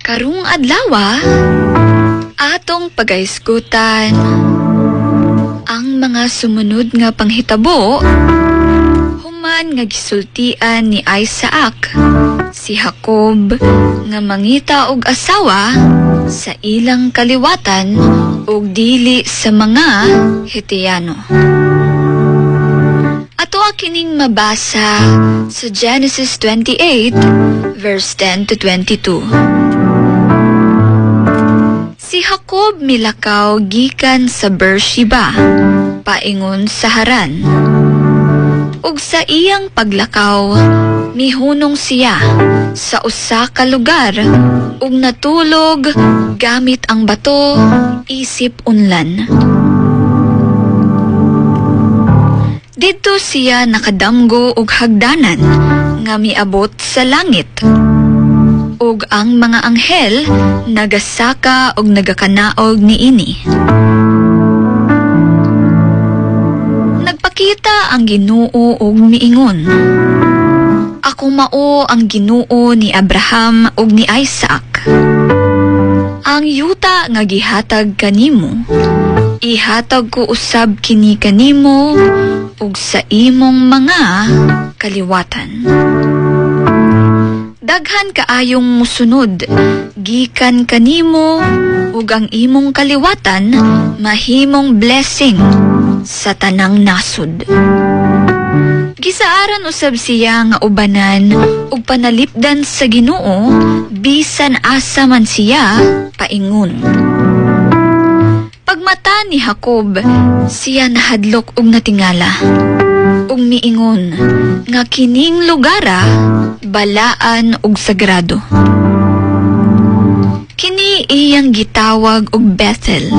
Karong adlaw, atong pagaisgutan ang mga sumunod nga panghitabo human nga gisultian ni Isaac, si Jacob nga mangita og asawa sa ilang kaliwatan ug dili sa mga Hitiyano. Ato kining mabasa sa Genesis 28 verse 10 to 22. Si Jacob milakaw gikan sa Beersheba paingon sa Haran. Ug sa iyang paglakaw mihunong siya sa usa ka lugar ug natulog gamit ang bato isip unlan. Dito siya nakadamgo og hagdanan nga miabot sa langit. Ug ang mga anghel nagasaka og nagakanaog niini. Nagpakita ang Ginoo og miingon, "Ako mao ang Ginoo ni Abraham ug ni Isaac. Ang yuta nga gihatag kanimo, ihatag ko usab kini kanimo ug sa imong mga kaliwatan." Daghan kaayong musunod, gikan kanimo ug ang imong kaliwatan mahimong blessing sa tanang nasod. Gisaaran usab siya nga ubanan ug panalipdan sa Ginoo bisan asa man siya paingon. Pagmata ni Jacob, siya nahadlok ug natingala. Ug miingon nga kining lugara balaan ug sagrado. Kini iyang gitawag og Bethel.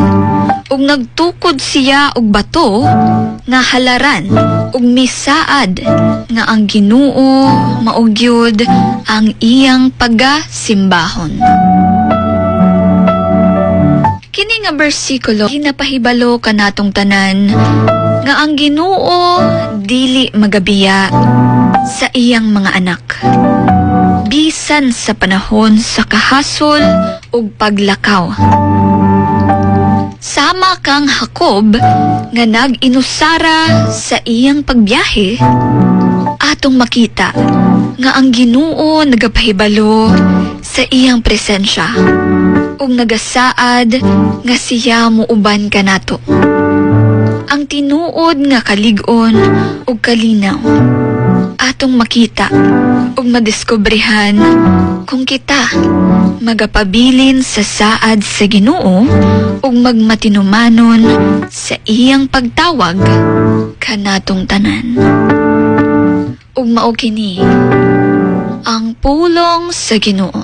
Ug nagtukod siya og bato nga halaran ug misaad nga ang Ginoo mao gyud ang iyang pagasimbahon. Kini nga bersikulo ginapahibalo kanatong tanan nga ang Ginoo dili magabiya sa iyang mga anak. Bisan sa panahon sa kahasol ug paglakaw. Sama kang Jacob nga nag-inusara sa iyang pagbiyahe, atong makita nga ang Ginoo nagapahibalo sa iyang presensya ug nagasaad nga siya muuban kanato. Ang tinuod nga kalig-on ug kalinaw atong makita ug madiskobrehan kung kita magapabilin sa saad sa Ginoo ug magmatinumanon sa iyang pagtawag kanatong tanan. Ug mao kini ang pulong sa Ginoo.